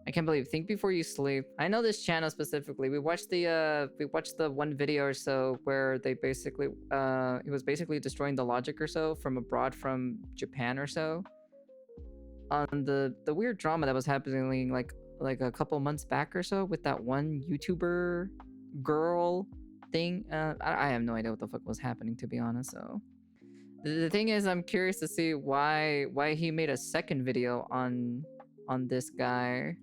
I can't believe Think Before You Sleep. I know this channel specifically. We watched the one video or so where they basically it was basically destroying the logic or so from abroad, from Japan or so, on the weird drama that was happening like a couple months back or so with that one YouTuber girl thing. I have no idea what the fuck was happening, to be honest. So the thing is, I'm curious to see why he made a second video on this guy.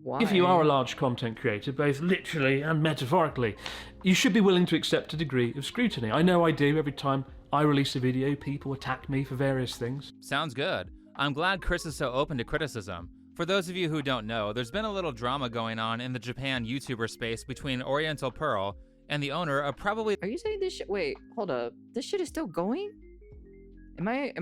Why? If you are a large content creator, both literally and metaphorically, you should be willing to accept a degree of scrutiny. I know I do. Every time I release a video, people attack me for various things. Sounds good. I'm glad Chris is so open to criticism. For those of you who don't know, there's been a little drama going on in the Japan YouTuber space between Oriental Pearl and the owner of probably— Are you saying this shit? Wait, hold up. This shit is still going? Am I?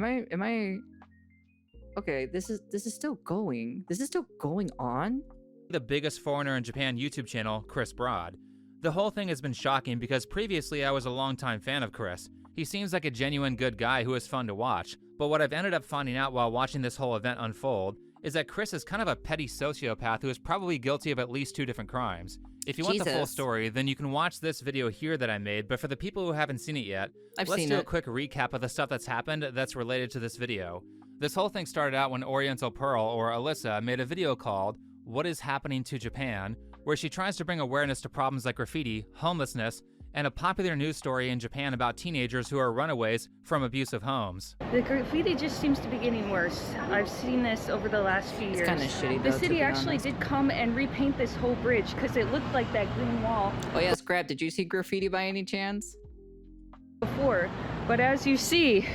Okay, this is still going. This is still going on? the biggest foreigner in Japan YouTube channel, Chris Broad. The whole thing has been shocking because previously I was a longtime fan of Chris. He seems like a genuine good guy who is fun to watch, but what I've ended up finding out while watching this whole event unfold is that Chris is kind of a petty sociopath who is probably guilty of at least 2 different crimes. If you want the full story, then you can watch this video here that I made, but for the people who haven't seen it yet, let's do a quick recap of the stuff that's happened that's related to this video. This whole thing started out when Oriental Pearl, or Alyssa, made a video called "What is Happening to Japan?", where she tries to bring awareness to problems like graffiti, homelessness, and a popular news story in Japan about teenagers who are runaways from abusive homes. The graffiti just seems to be getting worse. I've seen this over the last few years. It's kind of shitty though, the city actually did come and repaint this whole bridge because it looked like that green wall. Oh yeah, Scrap, did you see graffiti by any chance? Before, but as you see,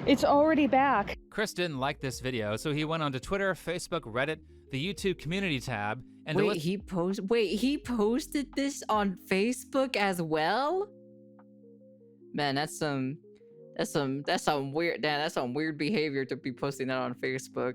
it's already back. Chris didn't like this video, so he went onto Twitter, Facebook, Reddit, the YouTube community tab, and he posted this on Facebook as well? Man, that's some weird behavior to be posting that on Facebook.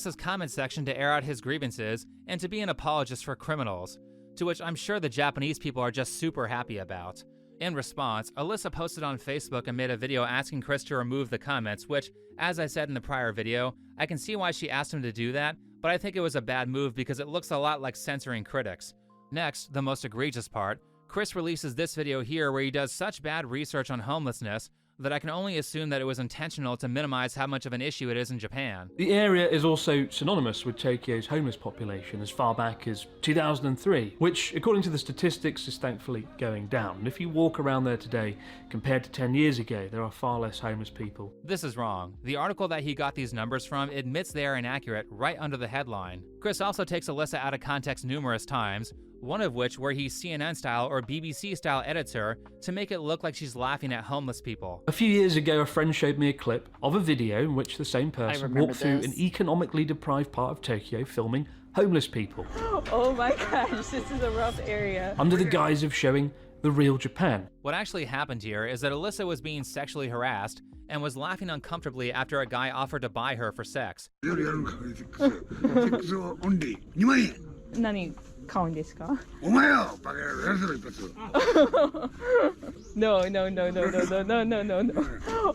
His comment section to air out his grievances and to be an apologist for criminals, to which I'm sure the Japanese people are just super happy about. In response, Alyssa posted on Facebook and made a video asking Chris to remove the comments, which, as I said in the prior video, I can see why she asked him to do that, but I think it was a bad move because it looks a lot like censoring critics. Next, the most egregious part, Chris releases this video here where he does such bad research on homelessness that I can only assume that it was intentional to minimize how much of an issue it is in Japan. The area is also synonymous with Tokyo's homeless population as far back as 2003, which, according to the statistics, is thankfully going down. And if you walk around there today, compared to 10 years ago, there are far less homeless people. This is wrong. The article that he got these numbers from admits they are inaccurate right under the headline. Chris also takes Alyssa out of context numerous times, one of which where he's CNN-style or BBC-style edits her to make it look like she's laughing at homeless people. A few years ago, a friend showed me a clip of a video in which the same person walked through an economically deprived part of Tokyo filming homeless people. Oh my gosh, this is a rough area. Under the guise of showing the real Japan. What actually happened here is that Alyssa was being sexually harassed and was laughing uncomfortably after a guy offered to buy her for sex. No,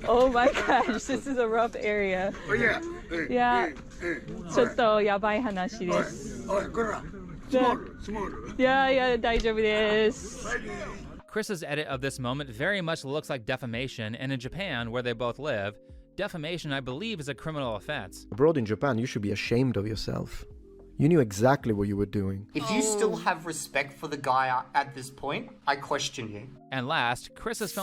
Oh my gosh, this is a rough area. Yeah. ちょっとやばい話です。大丈夫です。 Chris's edit of this moment very much looks like defamation, and in Japan, where they both live, defamation, I believe, is a criminal offense. Abroad in Japan, you should be ashamed of yourself. You knew exactly what you were doing. If you still have respect for the guy at this point, I question you. And last, Chris is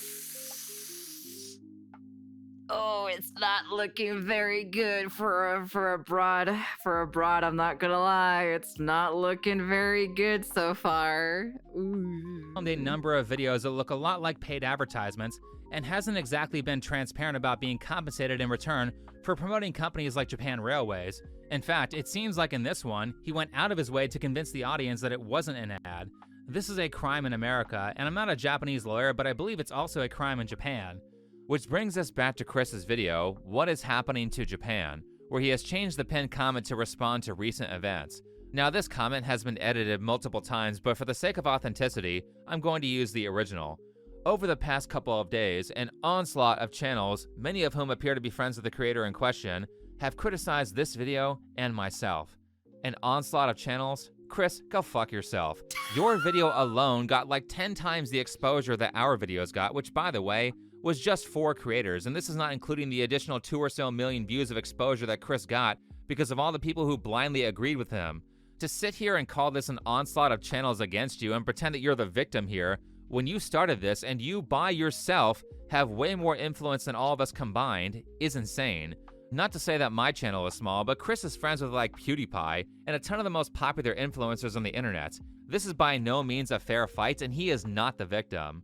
Oh, it's not looking very good for abroad. For abroad, I'm not gonna lie. It's not looking very good so far. Ooh. A number of videos that look a lot like paid advertisements and hasn't exactly been transparent about being compensated in return for promoting companies like Japan Railways. In fact, it seems like in this one, he went out of his way to convince the audience that it wasn't an ad. This is a crime in America, and I'm not a Japanese lawyer, but I believe it's also a crime in Japan. Which brings us back to Chris's video, What is Happening to Japan?, where he has changed the pinned comment to respond to recent events. Now this comment has been edited multiple times, but for the sake of authenticity, I'm going to use the original. Over the past couple of days, an onslaught of channels, many of whom appear to be friends of the creator in question, have criticized this video and myself. An onslaught of channels? Chris, go fuck yourself. Your video alone got like 10 times the exposure that our videos got, which, by the way, was just 4 creators, and this is not including the additional 2 or so million views of exposure that Chris got because of all the people who blindly agreed with him. To sit here and call this an onslaught of channels against you and pretend that you're the victim here, when you started this and you by yourself have way more influence than all of us combined, is insane. Not to say that my channel is small, but Chris is friends with like PewDiePie and a ton of the most popular influencers on the internet. This is by no means a fair fight, and he is not the victim.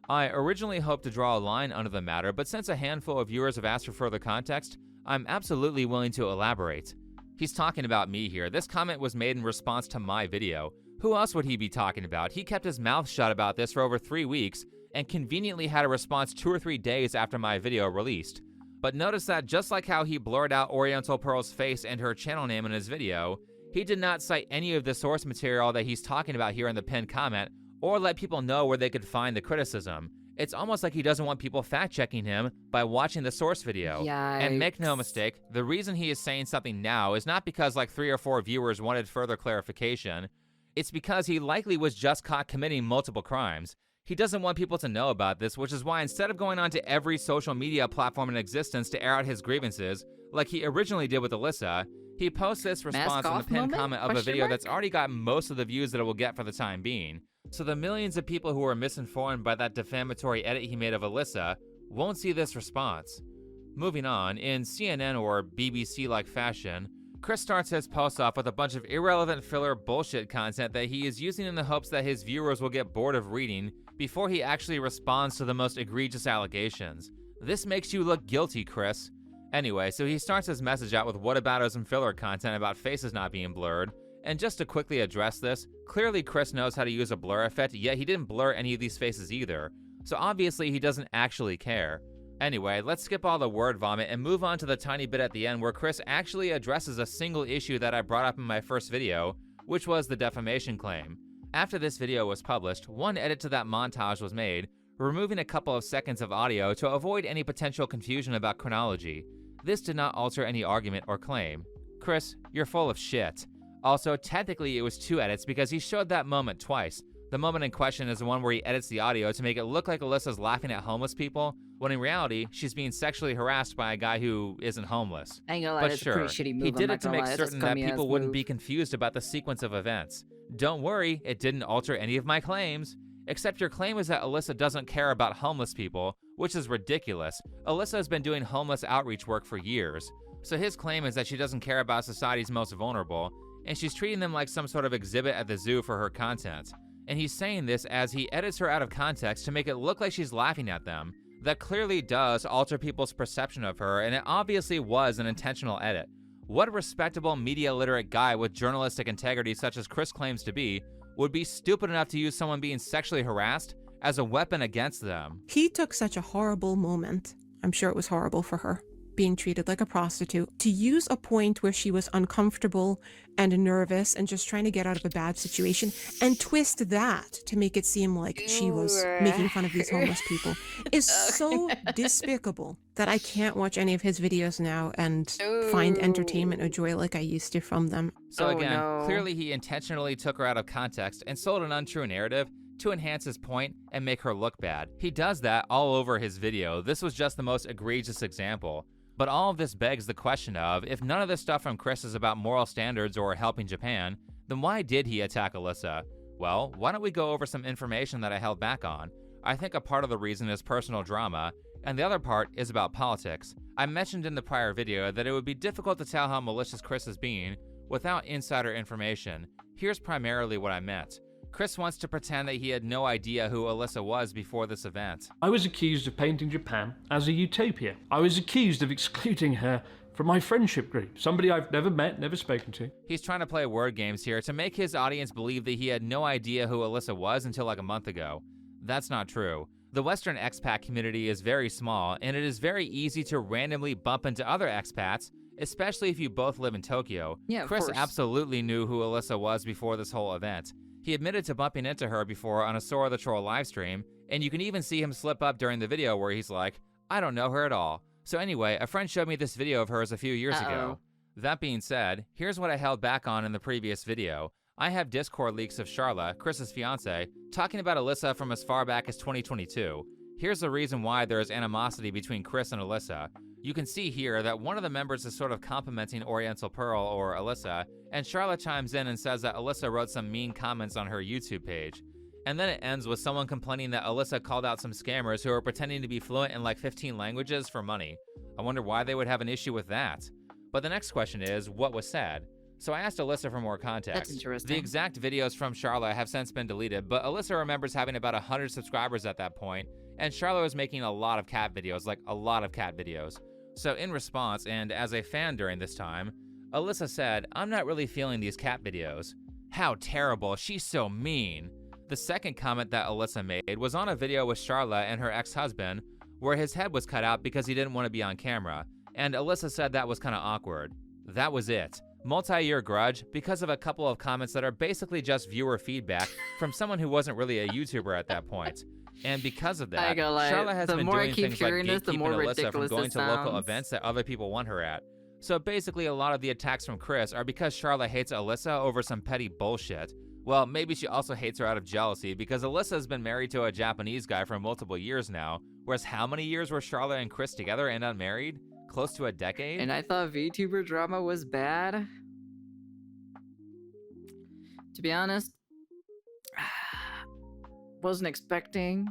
I originally hoped to draw a line under the matter, but since a handful of viewers have asked for further context, I'm absolutely willing to elaborate. He's talking about me here. This comment was made in response to my video. Who else would he be talking about? He kept his mouth shut about this for over 3 weeks and conveniently had a response 2 or 3 days after my video released. But notice that just like how he blurred out Oriental Pearl's face and her channel name in his video, he did not cite any of the source material that he's talking about here in the pinned comment or let people know where they could find the criticism. It's almost like he doesn't want people fact-checking him by watching the source video. Yikes. And make no mistake, the reason he is saying something now is not because like 3 or 4 viewers wanted further clarification. It's because he likely was just caught committing multiple crimes. He doesn't want people to know about this, which is why instead of going on to every social media platform in existence to air out his grievances, like he originally did with Alyssa, he posts this response on the pinned comment of a video that's already got most of the views that it will get for the time being. So the millions of people who were misinformed by that defamatory edit he made of Alyssa won't see this response. Moving on, in CNN or BBC-like fashion, Chris starts his post off with a bunch of irrelevant filler bullshit content that he is using in the hopes that his viewers will get bored of reading before he actually responds to the most egregious allegations. This makes you look guilty, Chris. Anyway, so he starts his message out with whataboutism filler content about faces not being blurred. And just to quickly address this, clearly Chris knows how to use a blur effect, yet he didn't blur any of these faces either. So obviously he doesn't actually care. Anyway, let's skip all the word vomit and move on to the tiny bit at the end where Chris actually addresses a single issue that I brought up in my first video, which was the defamation claim. After this video was published, one edit to that montage was made, removing a couple of seconds of audio to avoid any potential confusion about chronology. This did not alter any argument or claim. Chris, you're full of shit. Also, technically it was 2 edits because he showed that moment twice. The moment in question is the one where he edits the audio to make it look like Alyssa's laughing at homeless people, when in reality, she's being sexually harassed by a guy who isn't homeless. I ain't gonna lie, But that's sure, a pretty shitty move. he did I'm it not to gonna make lie, that's a certain that scummy-ass people wouldn't move. be confused about the sequence of events. Don't worry, it didn't alter any of my claims. Except your claim is that Alyssa doesn't care about homeless people, which is ridiculous. Alyssa has been doing homeless outreach work for years. So his claim is that she doesn't care about society's most vulnerable, and she's treating them like some sort of exhibit at the zoo for her content. And he's saying this as he edits her out of context to make it look like she's laughing at them. That clearly does alter people's perception of her, and it obviously was an intentional edit. What respectable media literate guy with journalistic integrity such as Chris claims to be would be stupid enough to use someone being sexually harassed as a weapon against them? He took such a horrible moment. I'm sure it was horrible for her, being treated like a prostitute, to use a point where she was uncomfortable and nervous and just trying to get out of a bad situation and twist that to make it seem like she was making fun of these homeless people is so despicable that I can't watch any of his videos now and find entertainment or joy like I used to from them. So Oh, again, no. clearly he intentionally took her out of context and sold an untrue narrative to enhance his point and make her look bad. He does that all over his video. This was just the most egregious example. But all of this begs the question of, if none of this stuff from Chris is about moral standards or helping Japan, then why did he attack Alyssa? Well, why don't we go over some information that I held back on? I think a part of the reason is personal drama, and the other part is about politics. I mentioned in the prior video that it would be difficult to tell how malicious Chris is being without insider information. Here's primarily what I meant. Chris wants to pretend that he had no idea who Alyssa was before this event. I was accused of painting Japan as a utopia. I was accused of excluding her from my friendship group, somebody I've never met, never spoken to. He's trying to play word games here to make his audience believe that he had no idea who Alyssa was until like a month ago. That's not true. The Western expat community is very small, and it is very easy to randomly bump into other expats, especially if you both live in Tokyo. Yeah, of Chris course. absolutely knew who Alyssa was before this whole event. He admitted to bumping into her before on a Sora the Troll livestream, and you can even see him slip up during the video where he's like, I don't know her at all. So anyway, a friend showed me this video of hers a few years ago. That being said, here's what I held back on in the previous video. I have Discord leaks of Charla, Chris's fiance, talking about Alyssa from as far back as 2022. Here's the reason why there is animosity between Chris and Alyssa. You can see here that one of the members is sort of complimenting Oriental Pearl or Alyssa, and Charla chimes in and says that Alyssa wrote some mean comments on her YouTube page. And then it ends with someone complaining that Alyssa called out some scammers who are pretending to be fluent in like 15 languages for money. I wonder why they would have an issue with that. But the next question is, what was said? So I asked Alyssa for more context. That's interesting. The exact videos from Charla have since been deleted, but Alyssa remembers having about 100 subscribers at that point, and Charla was making a lot of cat videos, like a lot of cat videos. So in response, and as a fan during this time, Alyssa said, "I'm not really feeling these cat videos. How terrible, she's so mean." The second comment that Alyssa made was on a video with Charla and her ex-husband, where his head was cut out because he didn't want to be on camera, and Alyssa said that was kind of awkward. That was it. Multi-year grudge because of a couple of comments that are basically just viewer feedback from someone who wasn't really a YouTuber at that point. And because of that, Charla has been doing things like gatekeeping Alyssa from going to local events that other people want her at. So basically a lot of the attacks from Chris are because Charla hates Alyssa over some petty bullshit. Well, maybe she also hates her out of jealousy because Alyssa has been married to a Japanese guy for multiple years now, whereas how many years were Charla and Chris together and unmarried? Close to a decade? And I thought VTuber drama was bad. To be honest, wasn't expecting.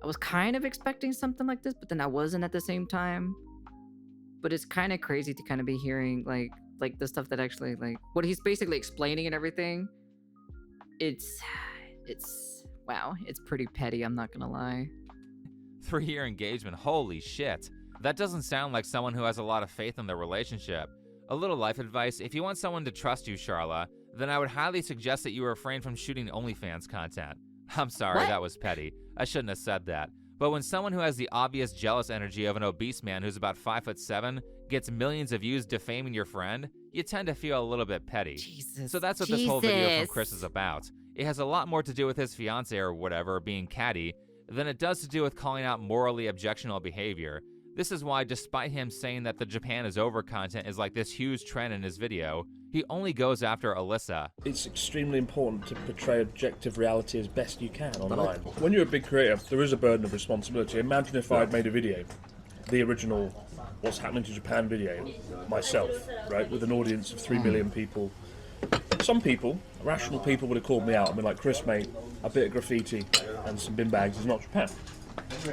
I was kind of expecting something like this, but then I wasn't at the same time. But it's kind of crazy to kind of be hearing like the stuff that actually like what he's basically explaining and everything. It's wow, it's pretty petty, I'm not gonna lie. 3-year engagement, holy shit. That doesn't sound like someone who has a lot of faith in their relationship. A little life advice, if you want someone to trust you, Charla, then I would highly suggest that you refrain from shooting OnlyFans content. I'm sorry, that was petty. I shouldn't have said that. But when someone who has the obvious jealous energy of an obese man who's about 5'7" gets millions of views defaming your friend, you tend to feel a little bit petty. Jesus. So that's what this whole video from Chris is about. It has a lot more to do with his fiance or whatever being catty than it does to do with calling out morally objectionable behavior. This is why, despite him saying that the Japan is over content is like this huge trend in his video, he only goes after Alyssa. It's extremely important to portray objective reality as best you can online. When you're a big creator, there is a burden of responsibility. Imagine if I'd made a video, the original What's Happening to Japan video, myself, right, with an audience of 3 million people. Some people, rational people, would have called me out and been like, "Chris, mate, a bit of graffiti and some bin bags is not Japan."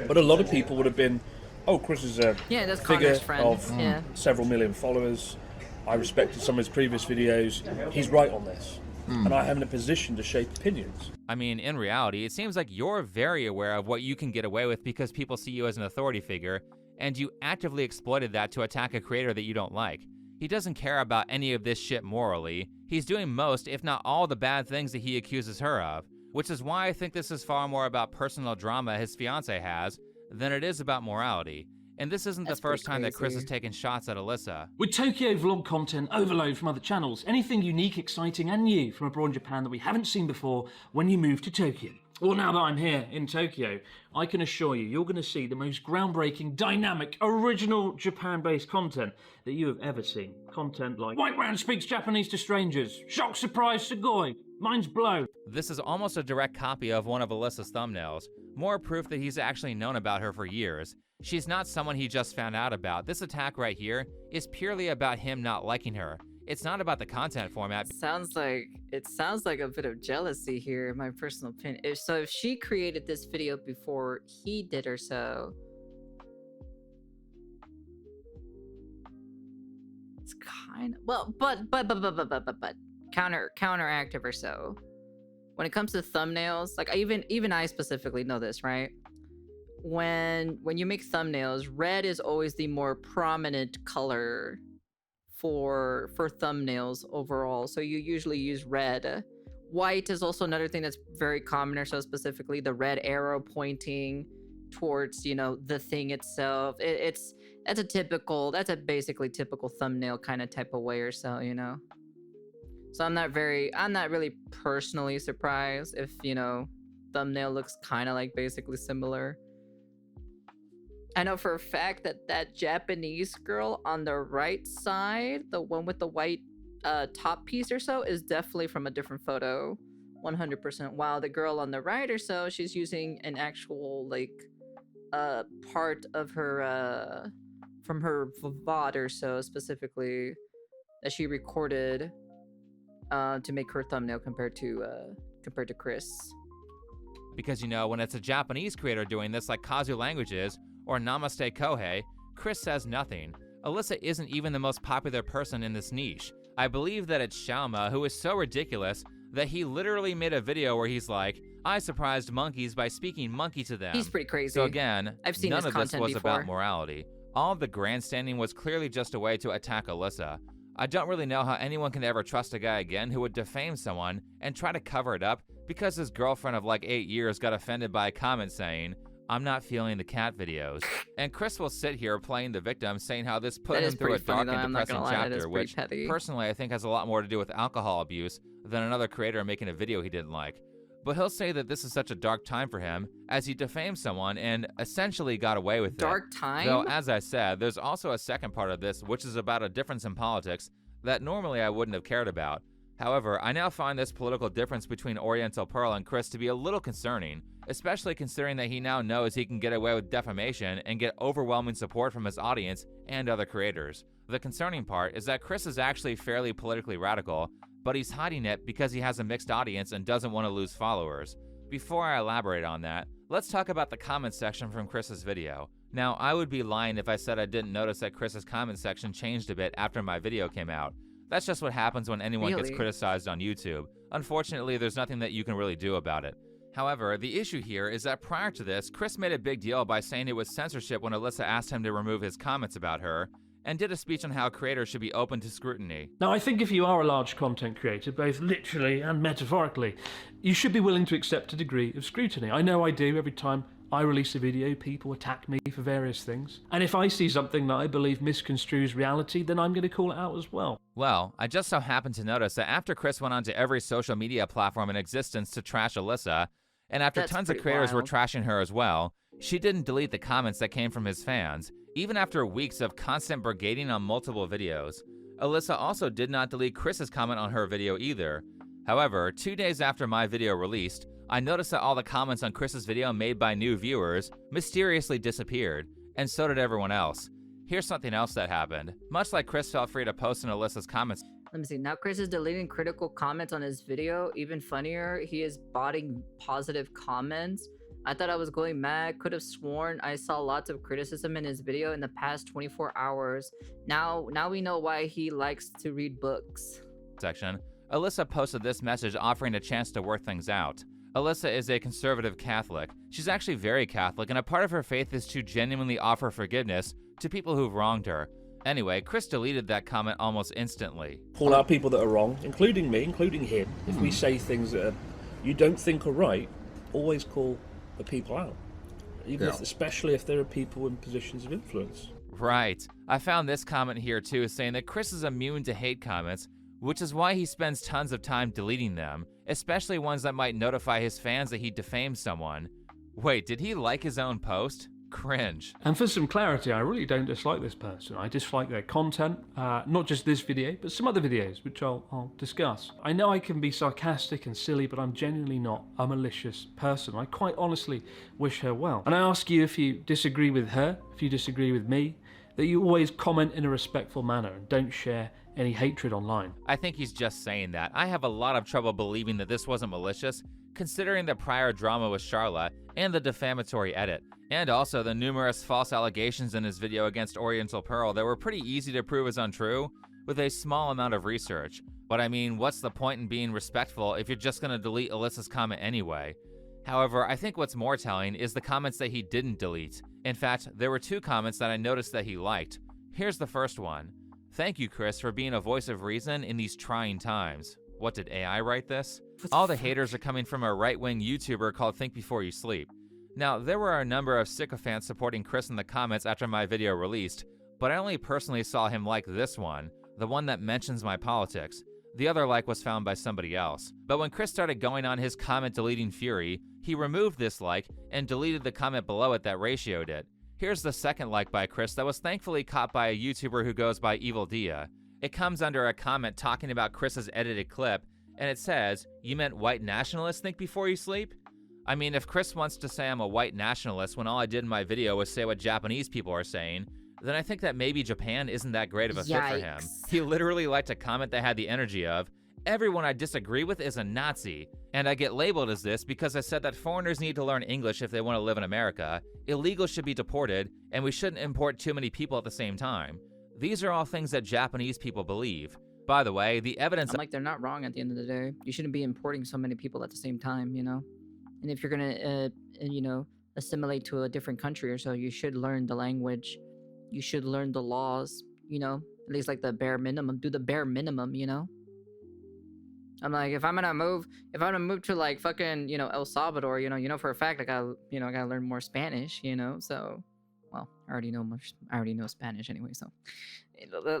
But a lot of people would have been, "Oh, Chris is a that's figure friend. of several million followers. I respected some of his previous videos. He's right on this." And I am in a position to shape opinions. I mean, in reality, it seems like you're very aware of what you can get away with because people see you as an authority figure, and you actively exploited that to attack a creator that you don't like. He doesn't care about any of this shit morally. He's doing most, if not all, the bad things that he accuses her of, which is why I think this is far more about personal drama his fiance has than it is about morality. And this isn't the first time that Chris has taken shots at Alyssa. With Tokyo vlog content overload from other channels, anything unique, exciting and new from abroad in Japan that we haven't seen before when you move to Tokyo. Well, now that I'm here in Tokyo, I can assure you, you're going to see the most groundbreaking, dynamic, original Japan-based content that you have ever seen. Content like White Man Speaks Japanese to Strangers, Shock Surprise Sugoi, Mind's Blown. This is almost a direct copy of one of Alyssa's thumbnails. More proof that he's actually known about her for years. She's not someone he just found out about. This attack right here is purely about him not liking her. It's not about the content format. It sounds like a bit of jealousy here, in my personal opinion. If she created this video before he did or so, it's kind of but counteractive or so. When it comes to thumbnails, like even I specifically know this, right? When you make thumbnails, red is always the more prominent color for thumbnails overall. So you usually use red. White is also another thing that's very common, or so specifically the red arrow pointing towards, the thing itself. That's a basically typical thumbnail kind of type of way or so, So I'm not really personally surprised if, thumbnail looks kind of like basically similar. I know for a fact that that Japanese girl on the right side, the one with the white top piece or so, is definitely from a different photo, 100%. While the girl on the right or so, she's using an actual like part of her from her Vod or so specifically that she recorded to make her thumbnail compared to Chris. Because, you know, when it's a Japanese creator doing this like Kazu Languages or Namaste Kohei, Chris says nothing. Alyssa isn't even the most popular person in this niche. I believe that it's Xiaoma who is so ridiculous that he literally made a video where he's like, I surprised monkeys by speaking monkey to them. He's pretty crazy. So again, I've seen none this of this content was before. about morality. All of the grandstanding was clearly just a way to attack Alyssa. I don't really know how anyone can ever trust a guy again who would defame someone and try to cover it up because his girlfriend of like 8 years got offended by a comment saying, I'm not feeling the cat videos. And Chris will sit here playing the victim, saying how this put That him is through a pretty funny, dark though. and I'm not depressing gonna lie, that is chapter, pretty which petty. personally I think has a lot more to do with alcohol abuse than another creator making a video he didn't like. But he'll say that this is such a dark time for him as he defamed someone and essentially got away with it. Dark time? Though, as I said, there's also a second part of this, which is about a difference in politics that normally I wouldn't have cared about. However, I now find this political difference between Oriental Pearl and Chris to be a little concerning, especially considering that he now knows he can get away with defamation and get overwhelming support from his audience and other creators. The concerning part is that Chris is actually fairly politically radical, but he's hiding it because he has a mixed audience and doesn't want to lose followers. Before I elaborate on that, let's talk about the comment section from Chris's video. Now, I would be lying if I said I didn't notice that Chris's comment section changed a bit after my video came out. That's just what happens when anyone gets Really? criticized on YouTube. Unfortunately, there's nothing that you can really do about it. However, the issue here is that prior to this, Chris made a big deal by saying it was censorship when Alyssa asked him to remove his comments about her, and did a speech on how creators should be open to scrutiny. Now, I think if you are a large content creator, both literally and metaphorically, you should be willing to accept a degree of scrutiny. I know I do. Every time I release a video, people attack me for various things. And if I see something that I believe misconstrues reality, then I'm going to call it out as well. Well, I just so happened to notice that after Chris went onto every social media platform in existence to trash Alyssa, and after That's tons of pretty creators were wild. trashing her as well, she didn't delete the comments that came from his fans, even after weeks of constant brigading on multiple videos. Alyssa also did not delete Chris's comment on her video either. However, 2 days after my video released, I noticed that all the comments on Chris's video made by new viewers mysteriously disappeared, and so did everyone else. Here's something else that happened. Much like Chris felt free to post in Alyssa's comments Let me see. Now Chris is deleting critical comments on his video. Even funnier, he is botting positive comments. I thought I was going mad. Could have sworn I saw lots of criticism in his video in the past 24 hours. Now we know why he likes to read books. section, Alyssa posted this message offering a chance to work things out. Alyssa is a conservative Catholic. She's actually very Catholic, and a part of her faith is to genuinely offer forgiveness to people who've wronged her. Anyway, Chris deleted that comment almost instantly. Call out people that are wrong, including me, including him. If we say things that you don't think are right, always call the people out. Especially if there are people in positions of influence. Right. I found this comment here too, saying that Chris is immune to hate comments, which is why he spends tons of time deleting them, especially ones that might notify his fans that he defamed someone. Wait, did he like his own post? Cringe. And for some clarity, I really don't dislike this person. I dislike their content, not just this video, but some other videos, which I'll discuss. I know I can be sarcastic and silly, but I'm genuinely not a malicious person. I quite honestly wish her well. And I ask you, if you disagree with her, if you disagree with me, that you always comment in a respectful manner and don't share any hatred online. I think he's just saying that. I have a lot of trouble believing that this wasn't malicious, considering the prior drama with Charlotte and the defamatory edit, and also the numerous false allegations in his video against Oriental Pearl that were pretty easy to prove as untrue with a small amount of research. But I mean, what's the point in being respectful if you're just gonna delete Alyssa's comment anyway? However, I think what's more telling is the comments that he didn't delete. In fact, there were 2 comments that I noticed that he liked. Here's the first one. Thank you, Chris, for being a voice of reason in these trying times. What, did AI write this? All the haters are coming from a right-wing YouTuber called Think Before You Sleep. Now, there were a number of sycophants supporting Chris in the comments after my video released, but I only personally saw him like this one, the one that mentions my politics. The other like was found by somebody else. But when Chris started going on his comment deleting fury, he removed this like and deleted the comment below it that ratioed it. Here's the second like by Chris that was thankfully caught by a YouTuber who goes by Evil Dia. It comes under a comment talking about Chris's edited clip, and it says, "You meant white nationalists think before you sleep?" I mean, if Chris wants to say I'm a white nationalist when all I did in my video was say what Japanese people are saying, then I think that maybe Japan isn't that great of a fit for him. He literally liked a comment that had the energy of, "Everyone I disagree with is a Nazi." And I get labeled as this because I said that foreigners need to learn English if they want to live in America, illegals should be deported, and we shouldn't import too many people at the same time. These are all things that Japanese people believe. By the way, the evidence— I'm like, they're not wrong at the end of the day. You shouldn't be importing so many people at the same time, you know? And if you're gonna, you know, assimilate to a different country or so, you should learn the language. You should learn the laws, you know? At least like the bare minimum. Do the bare minimum, you know? I'm like, if I'm gonna move to like fucking, you know, El Salvador, you know for a fact I gotta learn more Spanish, you know? So, well, I already know Spanish anyway, so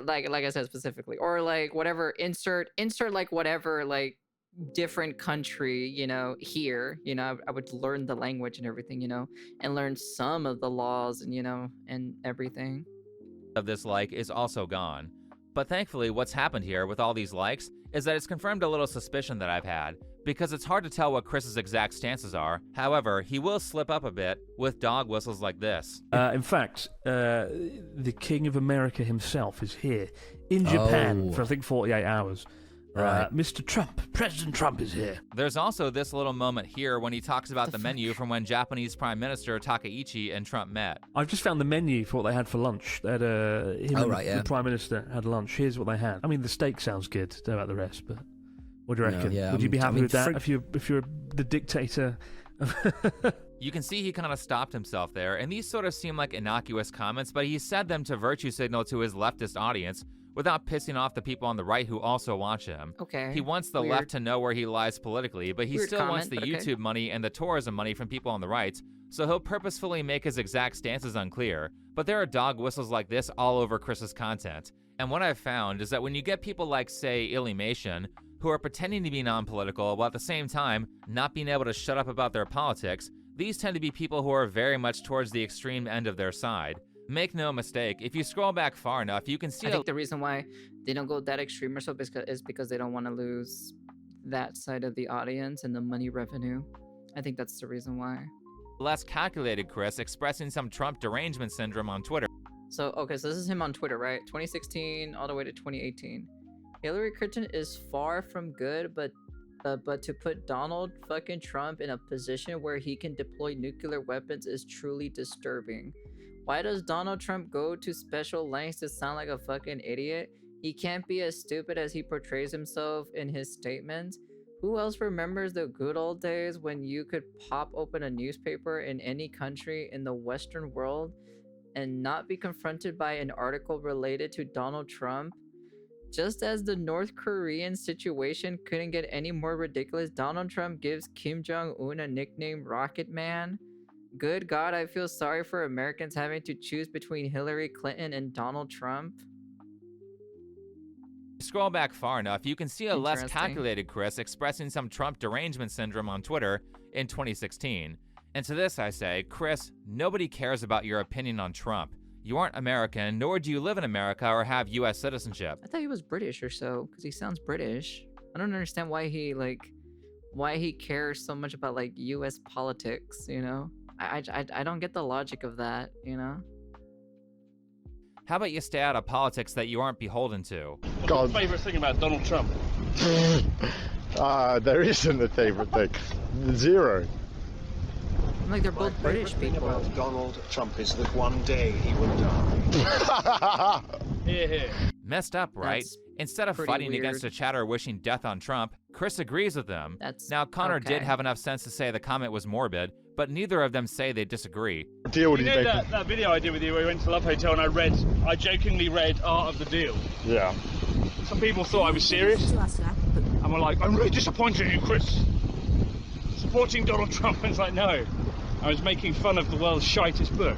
like I said specifically, or like whatever, insert like whatever, like different country, you know, here, you know, I would learn the language and everything, you know, and learn some of the laws and, you know, and everything. Of this like is also gone. But thankfully, what's happened here with all these likes is that it's confirmed a little suspicion that I've had, because it's hard to tell what Chris's exact stances are. However, he will slip up a bit with dog whistles like this. In fact, the King of America himself is here in Japan for I think 48 hours. Right. Mr. Trump, President Trump is here. There's also this little moment here when he talks about the menu from when Japanese Prime Minister Takaichi and Trump met. I've just found the menu for what they had for lunch. They had the Prime Minister had lunch. Here's what they had. I mean, the steak sounds good. Don't know about the rest, but what do you reckon? Would you be happy with that if you're the dictator? You can see he kind of stopped himself there, and these sort of seem like innocuous comments, but he said them to virtue signal to his leftist audience without pissing off the people on the right who also watch him. Okay. He wants the left to know where he lies politically, but he still wants the comment, YouTube money and the tourism money from people on the right, so he'll purposefully make his exact stances unclear. But there are dog whistles like this all over Chris's content. And what I've found is that when you get people like, say, Defamation, who are pretending to be non-political while at the same time not being able to shut up about their politics, these tend to be people who are very much towards the extreme end of their side. Make no mistake, if you scroll back far enough, you can see— I think the reason why they don't go that extreme or so is because they don't want to lose that side of the audience and the money revenue. I think that's the reason why. Less calculated Chris expressing some Trump derangement syndrome on Twitter. So, okay, so this is him on Twitter, right? 2016 all the way to 2018. Hillary Clinton is far from good, but to put Donald fucking Trump in a position where he can deploy nuclear weapons is truly disturbing. Why does Donald Trump go to special lengths to sound like a fucking idiot? He can't be as stupid as he portrays himself in his statements. Who else remembers the good old days when you could pop open a newspaper in any country in the Western world and not be confronted by an article related to Donald Trump? Just as the North Korean situation couldn't get any more ridiculous, Donald Trump gives Kim Jong-un a nickname Rocket Man. Good God, I feel sorry for Americans having to choose between Hillary Clinton and Donald Trump. Scroll back far enough, you can see a less calculated Chris expressing some Trump derangement syndrome on Twitter in 2016. And to this I say, Chris, nobody cares about your opinion on Trump. You aren't American, nor do you live in America or have US citizenship. I thought he was British or so, because he sounds British. I don't understand why he cares so much about like US politics, you know? I don't get the logic of that, you know? How about you stay out of politics that you aren't beholden to? What's your favourite thing about Donald Trump? There isn't a favourite thing. Zero. I'm like, they're both British people. About Donald Trump is that one day he will die. Here. Messed up, right? That's Instead of fighting weird. against a chatter wishing death on Trump, Chris agrees with them. Now, Connor did have enough sense to say the comment was morbid, but neither of them say they disagree. You know that video I did with you where we went to Love Hotel and I jokingly read Art of the Deal? Yeah. Some people thought I was serious. And were like, I'm really disappointed in you, Chris. Supporting Donald Trump. And it's like, no. I was making fun of the world's shitest book.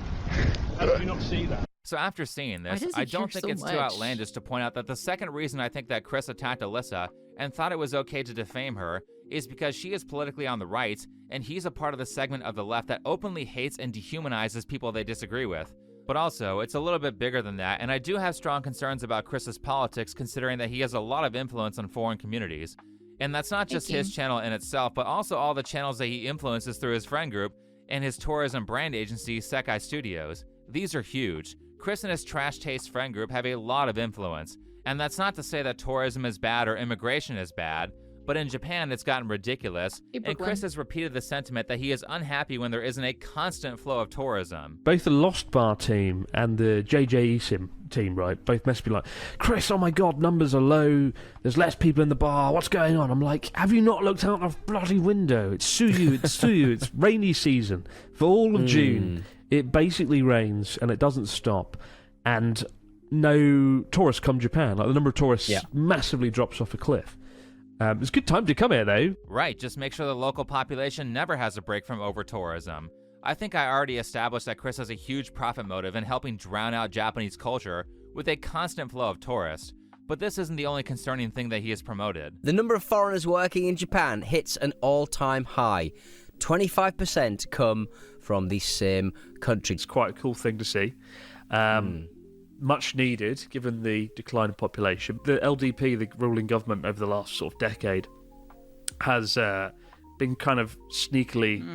How did you not see that? So after seeing this, I don't think it's too outlandish to point out that the second reason I think that Chris attacked Alyssa and thought it was okay to defame her is because she is politically on the right, and he's a part of the segment of the left that openly hates and dehumanizes people they disagree with. But also, it's a little bit bigger than that, and I do have strong concerns about Chris's politics considering that he has a lot of influence on foreign communities. And that's not just his channel in itself, but also all the channels that he influences through his friend group and his tourism brand agency, Sekai Studios. These are huge. Chris and his trash taste friend group have a lot of influence. And that's not to say that tourism is bad or immigration is bad, but in Japan it's gotten ridiculous, and Chris has repeated the sentiment that he is unhappy when there isn't a constant flow of tourism. Both the Lost Bar team and the JJ Esim team, right, both must be like, Chris, oh my god, numbers are low, there's less people in the bar, what's going on? I'm like, have you not looked out the bloody window? It's Suyu, it's rainy season. For all of June, it basically rains and it doesn't stop, and no tourists come Japan. Like, the number of tourists massively drops off a cliff. It's a good time to come here, though. Right, just make sure the local population never has a break from over-tourism. I think I already established that Chris has a huge profit motive in helping drown out Japanese culture with a constant flow of tourists. But this isn't the only concerning thing that he has promoted. The number of foreigners working in Japan hits an all-time high. 25% come from the same country. It's quite a cool thing to see. Much needed, given the decline of population. The LDP, the ruling government over the last sort of decade, has been kind of sneakily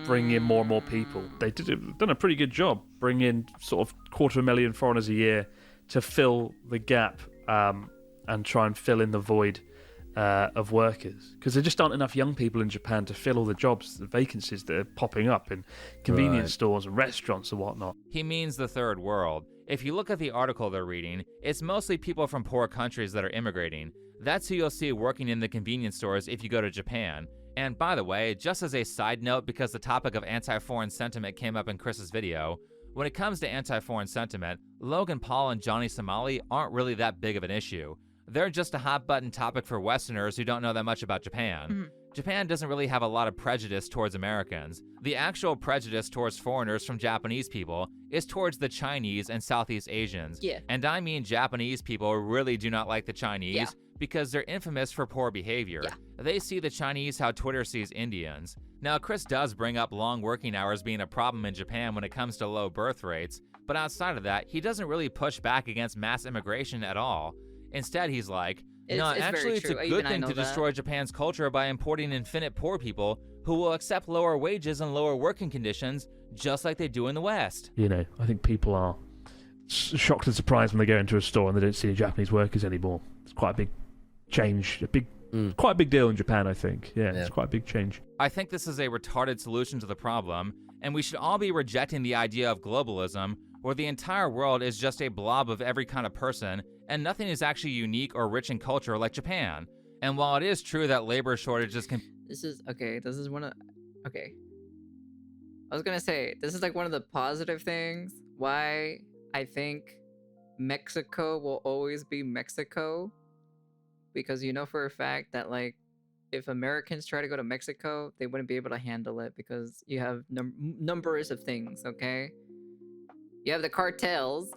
bringing in more and more people. They've done a pretty good job bringing in sort of 250,000 foreigners a year to fill the gap and try and fill in the void of workers. Because there just aren't enough young people in Japan to fill all the jobs, the vacancies that are popping up in convenience stores and restaurants and whatnot. He means the third world. If you look at the article they're reading, it's mostly people from poor countries that are immigrating. That's who you'll see working in the convenience stores if you go to Japan. And by the way, just as a side note, because the topic of anti-foreign sentiment came up in Chris's video, when it comes to anti-foreign sentiment, Logan Paul and Johnny Somali aren't really that big of an issue. They're just a hot-button topic for Westerners who don't know that much about Japan. Japan doesn't really have a lot of prejudice towards Americans. The actual prejudice towards foreigners from Japanese people is towards the Chinese and Southeast Asians. Yeah. And I mean Japanese people really do not like the Chinese because they're infamous for poor behavior. They see the Chinese how Twitter sees Indians. Now, Chris does bring up long working hours being a problem in Japan when it comes to low birth rates, but outside of that, he doesn't really push back against mass immigration at all. Instead, he's like, no, actually, it's a good thing to destroy Japan's culture by importing infinite poor people who will accept lower wages and lower working conditions, just like they do in the West. You know, I think people are shocked and surprised when they go into a store and they don't see Japanese workers anymore. It's quite a big change, quite a big deal in Japan, I think. Yeah, it's quite a big change. I think this is a retarded solution to the problem, and we should all be rejecting the idea of globalism, where the entire world is just a blob of every kind of person, and nothing is actually unique or rich in culture like Japan. And while it is true that labor shortages can... This is one of... Okay. I was gonna say, this is like one of the positive things why I think Mexico will always be Mexico. Because you know for a fact that, like, if Americans try to go to Mexico, they wouldn't be able to handle it because you have numbers of things, okay? You have the cartels.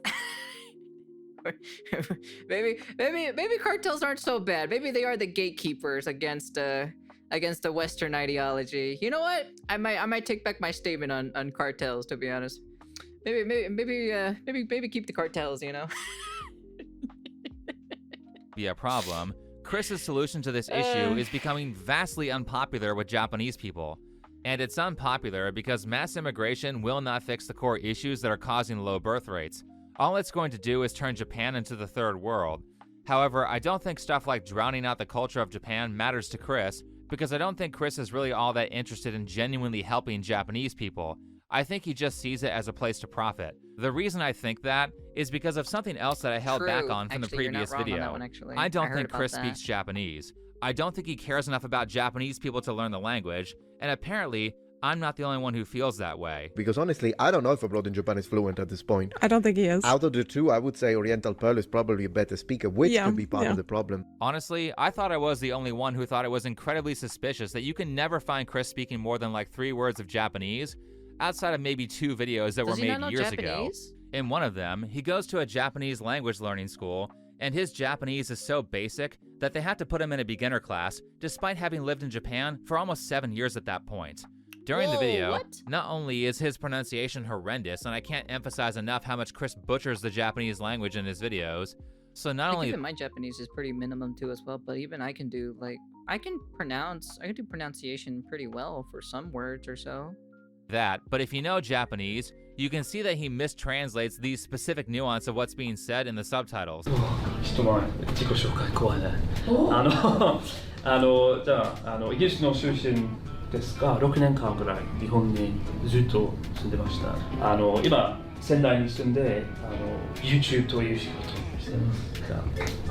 maybe cartels aren't so bad. Maybe they are the gatekeepers against the Western ideology. You know what? I might take back my statement on cartels. To be honest, maybe keep the cartels. You know. Be a problem. Chris's solution to this issue is becoming vastly unpopular with Japanese people. And it's unpopular because mass immigration will not fix the core issues that are causing low birth rates. All it's going to do is turn Japan into the third world. However, I don't think stuff like drowning out the culture of Japan matters to Chris, because I don't think Chris is really all that interested in genuinely helping Japanese people. I think he just sees it as a place to profit. The reason I think that is because of something else that I held back on from the previous video. I don't think Chris speaks Japanese. I don't think he cares enough about Japanese people to learn the language, and apparently, I'm not the only one who feels that way. Because honestly, I don't know if Abroad in Japan is fluent at this point. I don't think he is. Out of the two, I would say Oriental Pearl is probably a better speaker, which could be part of the problem. Honestly, I thought I was the only one who thought it was incredibly suspicious that you can never find Chris speaking more than like 3 words of Japanese, outside of maybe 2 videos that were made years ago. In one of them, he goes to a Japanese language learning school, and his Japanese is so basic that they had to put him in a beginner class despite having lived in Japan for almost 7 years at that point. During the video, not only is his pronunciation horrendous, and I can't emphasize enough how much Chris butchers the Japanese language in his videos, so not only... Even my Japanese is pretty minimum too as well, but even I can do like, I can do pronunciation pretty well for some words or so. That, but if you know Japanese, you can see that he mistranslates these specific nuance of what's being said in the subtitles. 人前自己紹介怖いね。じゃあイギリスの出身ですが、6年間ぐらい日本にずっと住んでました。今仙台に住んでYouTube という仕事をしてます。じゃ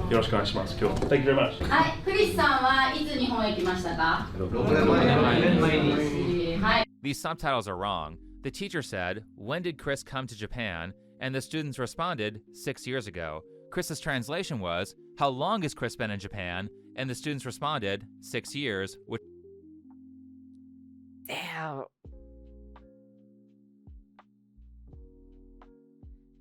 あよろしくお願いします。今日。Thank you very much. はい、クリスさんはいつ日本へ来ましたか？6年前に。はい。These subtitles are wrong. The teacher said, "When did Chris come to Japan?" And the students responded, 6 years ago. Chris's translation was, "How long has Chris been in Japan?" And the students responded, 6 years, which... Damn.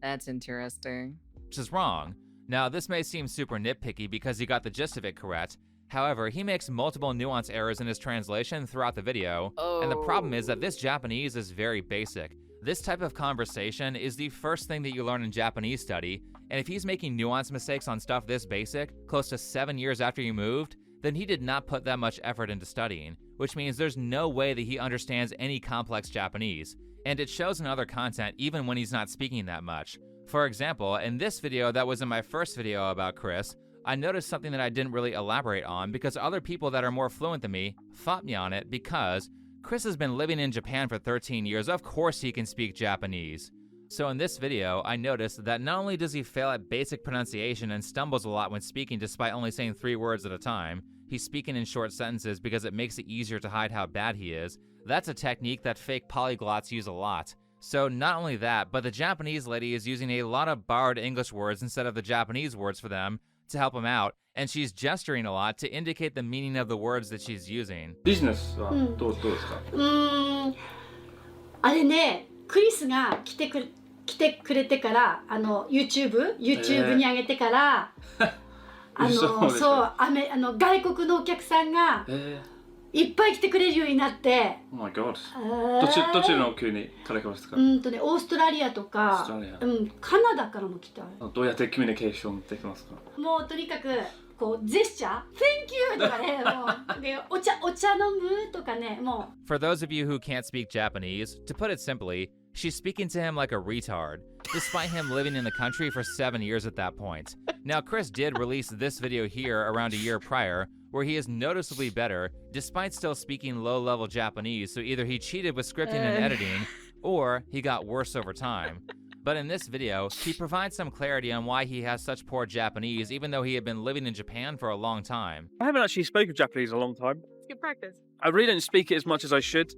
That's interesting. Which is wrong. Now, this may seem super nitpicky because he got the gist of it correct. However, he makes multiple nuance errors in his translation throughout the video, and the problem is that this Japanese is very basic. This type of conversation is the first thing that you learn in Japanese study, and if he's making nuance mistakes on stuff this basic, close to 7 years after you moved, then he did not put that much effort into studying, which means there's no way that he understands any complex Japanese. And it shows in other content even when he's not speaking that much. For example, in this video that was in my first video about Chris, I noticed something that I didn't really elaborate on because other people that are more fluent than me fought me on it because Chris has been living in Japan for 13 years, of course he can speak Japanese. So in this video, I noticed that not only does he fail at basic pronunciation and stumbles a lot when speaking despite only saying 3 words at a time, he's speaking in short sentences because it makes it easier to hide how bad he is. That's a technique that fake polyglots use a lot. So not only that, but the Japanese lady is using a lot of borrowed English words instead of the Japanese words for them to help him out, and she's gesturing a lot to indicate the meaning of the words that she's using. Business はどうですか？あれね、クリスが来てくれてから、YouTube に上げてから、そう、外国のお客さんがいっぱい来てくれるようになって。Oh my god. どちらの国から来ましたか？オーストラリアとか、カナダからも来た。どうやってコミュニケーションできますか？もうとにかくこうジェスチャー、Thank you とかね、もうでお茶飲むとかね、もう。For those of you who can't speak Japanese, to put it simply, she's speaking to him like a retard, despite him living in the country for 7 years at that point. Now, Chris did release this video here around a year prior, where he is noticeably better, despite still speaking low-level Japanese, so either he cheated with scripting and editing, or he got worse over time. But in this video, he provides some clarity on why he has such poor Japanese, even though he had been living in Japan for a long time. I haven't actually spoken Japanese in a long time. It's good practice. I really don't speak it as much as I should,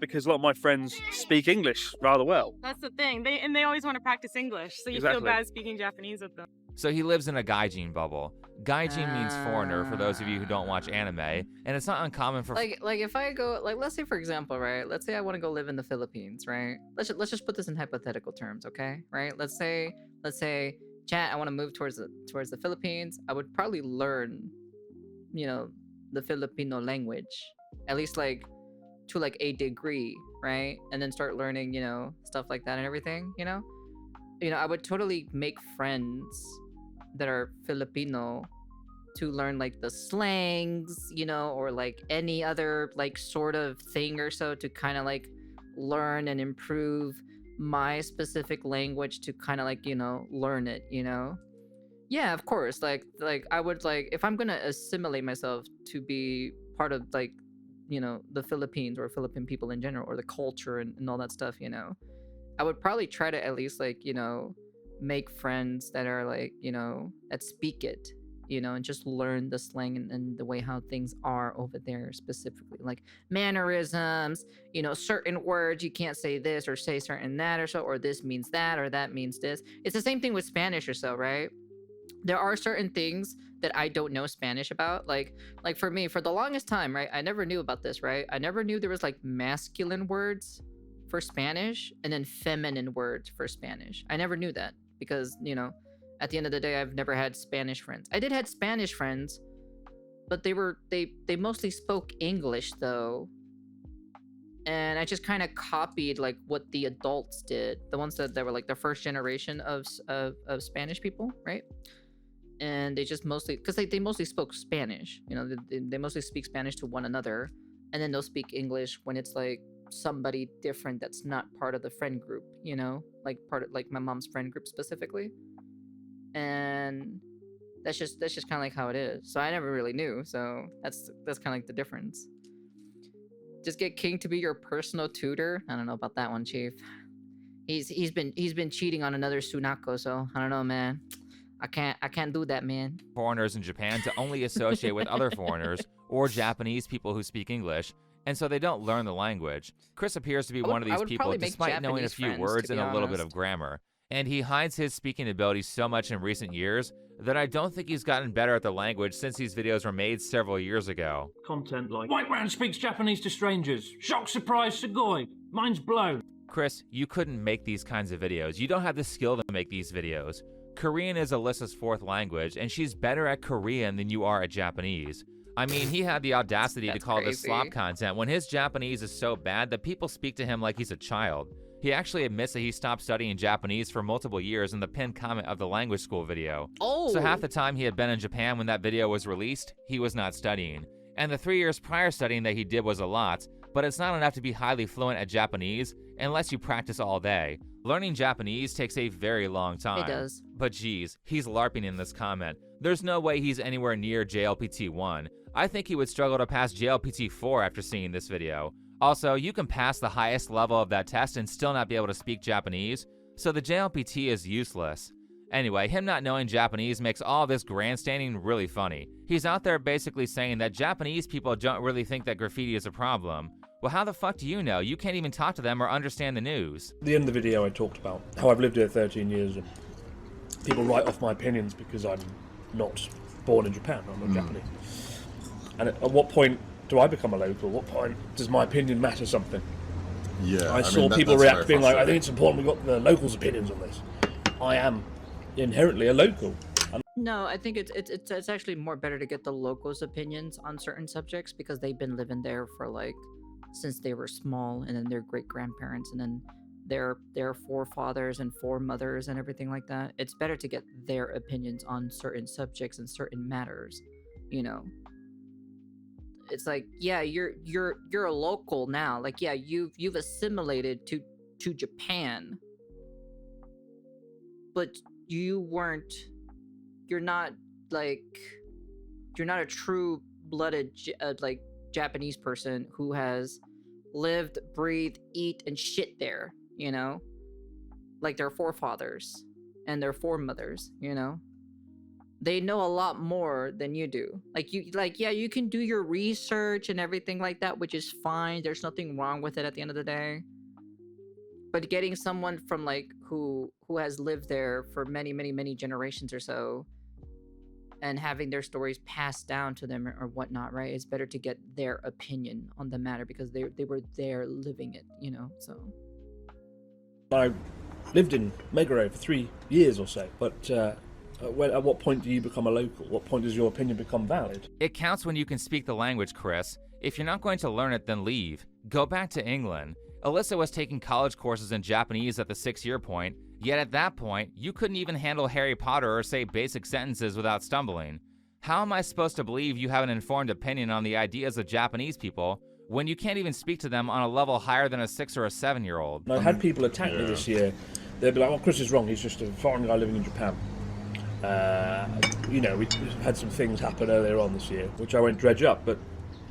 because a lot of my friends speak English rather well. That's the thing. They always want to practice English, so you feel bad speaking Japanese with them. So he lives in a gaijin bubble. Gaijin means foreigner for those of you who don't watch anime, and it's not uncommon for like if I go let's say for example, right? Let's say I want to go live in the Philippines, right? Let's just put this in hypothetical terms, okay? Right? Let's say chat, I want to move towards the Philippines. I would probably learn, the Filipino language, at least like to like a degree, right? And then start learning, stuff like that and everything, I would totally make friends that are Filipino to learn like the slangs, or like any other like sort of thing or so to kind of like learn and improve my specific language to kind of like, learn it, Yeah, of course. Like I would like, if I'm gonna assimilate myself to be part of like, the Philippines or Philippine people in general, or the culture and all that stuff, I would probably try to at least like, make friends that are like, that speak it, and just learn the slang and the way how things are over there specifically, like mannerisms, certain words you can't say this or say certain that or so, or this means that or that means this. It's the same thing with Spanish or so, right? There are certain things that I don't know Spanish about, like for me, for the longest time, right, I never knew about this, right? I never knew there was like masculine words for Spanish and then feminine words for Spanish. I never knew that because, At the end of the day, I've never had Spanish friends. I did had Spanish friends, but they mostly spoke English though. And I just kind of copied like what the adults did, the ones that were like the first generation of Spanish people, right? And they just mostly, because they mostly spoke Spanish, you know, they mostly speak Spanish to one another, and then they'll speak English when it's like somebody different that's not part of the friend group, you know, like part of like my mom's friend group specifically. And that's just kind of like how it is. So I never really knew. So that's kind of like the difference. Just get King to be your personal tutor. I don't know about that one, Chief. He's been cheating on another Sunako, so I don't know, man. I can't do that, man. Foreigners in Japan to only associate with other foreigners or Japanese people who speak English, and so they don't learn the language. Chris appears to be one of these people despite knowing a few words and a little bit of grammar. And he hides his speaking abilities so much in recent years that I don't think he's gotten better at the language since these videos were made several years ago. Content like, white man speaks Japanese to strangers. Shock, surprise, Sugoi. Mind's blown. Chris, you couldn't make these kinds of videos. You don't have the skill to make these videos. Korean is Alyssa's fourth language, and she's better at Korean than you are at Japanese. I mean, he had the audacity to call this slop content when his Japanese is so bad that people speak to him like he's a child. He actually admits that he stopped studying Japanese for multiple years in the pinned comment of the language school video. Oh. So half the time he had been in Japan when that video was released, he was not studying. And the 3 years prior studying that he did was a lot, but it's not enough to be highly fluent at Japanese unless you practice all day. Learning Japanese takes a very long time. It does. But geez, he's LARPing in this comment. There's no way he's anywhere near JLPT 1. I think he would struggle to pass JLPT 4 after seeing this video. Also, you can pass the highest level of that test and still not be able to speak Japanese, so the JLPT is useless. Anyway, him not knowing Japanese makes all this grandstanding really funny. He's out there basically saying that Japanese people don't really think that graffiti is a problem. Well, how the fuck do you know? You can't even talk to them or understand the news. At the end of the video I talked about how I've lived here 13 years and people write off my opinions because I'm not born in Japan, I'm not Japanese. And at what point do I become a local? What point does my opinion matter something? Yeah, I saw people react being like, I think it's important we got the locals' opinions on this. I am inherently a local. No, I think it's actually more better to get the locals' opinions on certain subjects because they've been living there for like since they were small, and then their great grandparents, and then their forefathers and foremothers and everything like that. It's better to get their opinions on certain subjects and certain matters, you know. It's like, yeah, you're a local now. Like, yeah, you've assimilated to Japan, but you're not a true-blooded like Japanese person who has lived, breathed, eat, and shit there, you know, like their forefathers and their foremothers, you know. They know a lot more than you do. Yeah, you can do your research and everything like that, which is fine. There's nothing wrong with it at the end of the day. But getting someone from like who has lived there for many generations or so, and having their stories passed down to them or whatnot, right? It's better to get their opinion on the matter because they were there living it, you know. So I lived in Meguro for 3 years or so, but at what point do you become a local? What point does your opinion become valid? It counts when you can speak the language, Chris. If you're not going to learn it, then leave. Go back to England. Alyssa was taking college courses in Japanese at the 6-year point, yet at that point, you couldn't even handle Harry Potter or say basic sentences without stumbling. How am I supposed to believe you have an informed opinion on the ideas of Japanese people when you can't even speak to them on a level higher than a 6 or a 7-year-old? I had people attack me this year. They'd be like, well, Chris is wrong, he's just a foreign guy living in Japan. You know, we had some things happen earlier on this year, which I won't dredge up, but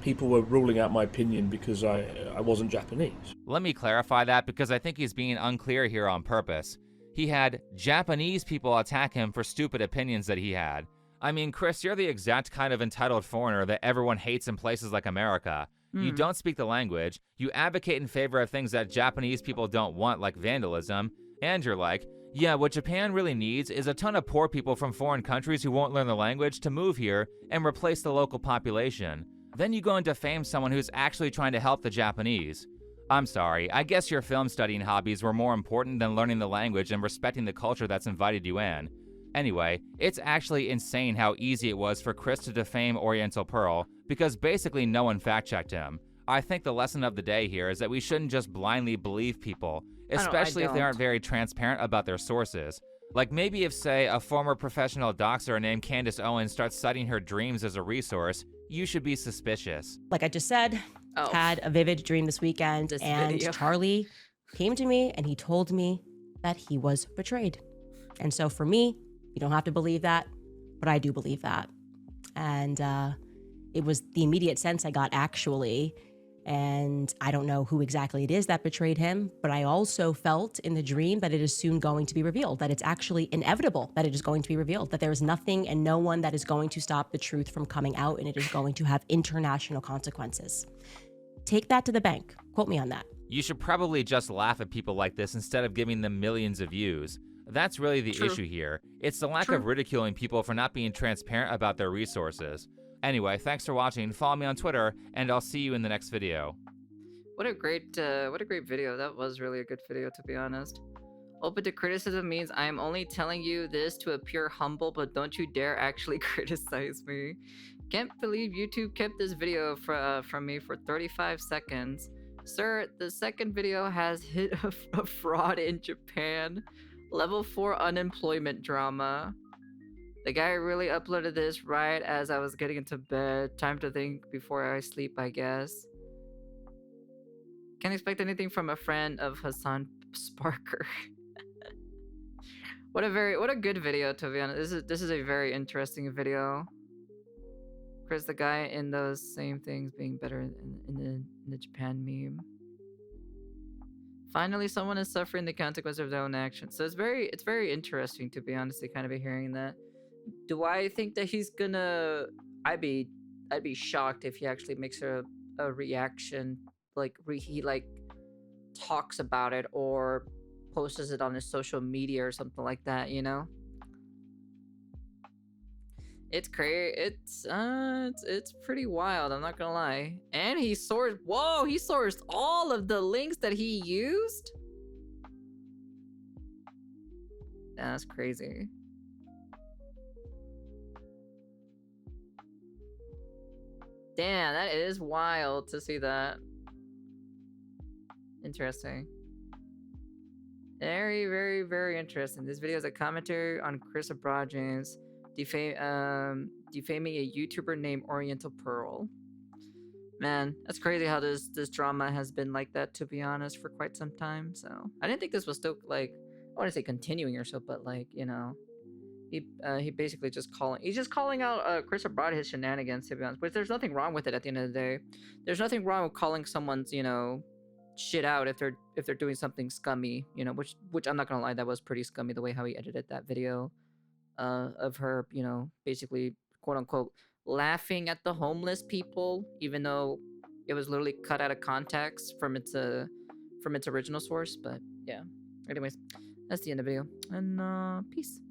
people were ruling out my opinion because I wasn't Japanese. Let me clarify that because I think he's being unclear here on purpose. He had Japanese people attack him for stupid opinions that he had. I mean, Chris, you're the exact kind of entitled foreigner that everyone hates in places like America. You don't speak the language, you advocate in favor of things that Japanese people don't want, like vandalism, and you're like, yeah, what Japan really needs is a ton of poor people from foreign countries who won't learn the language to move here and replace the local population. Then you go and defame someone who's actually trying to help the Japanese. I'm sorry, I guess your film studying hobbies were more important than learning the language and respecting the culture that's invited you in. Anyway, it's actually insane how easy it was for Chris to defame Oriental Pearl because basically no one fact-checked him. I think the lesson of the day here is that we shouldn't just blindly believe people, especially if they aren't very transparent about their sources. Like maybe if, say, a former professional doxer named Candace Owens starts citing her dreams as a resource, you should be suspicious. Like I just said, had a vivid dream this weekend, and Charlie came to me and he told me that he was betrayed. And so for me, you don't have to believe that, but I do believe that. And it was the immediate sense I got, actually. And I don't know who exactly it is that betrayed him, but I also felt in the dream that it is soon going to be revealed, that it's actually inevitable that it is going to be revealed, that there is nothing and no one that is going to stop the truth from coming out, and it is going to have international consequences. Take that to the bank. Quote me on that. You should probably just laugh at people like this instead of giving them millions of views. That's really the issue here. It's the lack of ridiculing people for not being transparent about their resources. Anyway, thanks for watching. Follow me on Twitter, and I'll see you in the next video. What a great video. That was really a good video, to be honest. Open to criticism means I am only telling you this to appear humble, but don't you dare actually criticize me. Can't believe YouTube kept this video from me for 35 seconds. Sir, the second video has hit a fraud in Japan. Level 4 unemployment drama. The guy really uploaded this right as I was getting into bed. Time to think before I sleep, I guess. Can't expect anything from a friend of Hassan Sparker. What a good video, to be honest. This is a very interesting video. Chris, the guy in those same things being better in the Japan meme. Finally, someone is suffering the consequences of their own actions. So it's very interesting, to be honest, to kind of be hearing that. Do I think that he's gonna? I'd be shocked if he actually makes a reaction, like he like talks about it or posts it on his social media or something like that. You know. It's crazy. It's pretty wild. I'm not gonna lie. And he sourced. Whoa! He sourced all of the links that he used. That's crazy. Damn, that is wild to see that. Interesting. Very, very, very interesting. This video is a commentary on Chris Abradjan's defaming a YouTuber named Oriental Pearl. Man, that's crazy how this drama has been like that, to be honest, for quite some time. So I didn't think this was still like, I want to say continuing or so, but like, you know, he basically just calling out Chris Abradjan his shenanigans, to be honest. But there's nothing wrong with it at the end of the day. There's nothing wrong with calling someone's, you know, shit out if they're doing something scummy, you know, which I'm not gonna lie, that was pretty scummy the way how he edited that video. Of her, you know, basically, quote unquote, laughing at the homeless people, even though it was literally cut out of context from its original source. But yeah, anyways, that's the end of the video, and peace.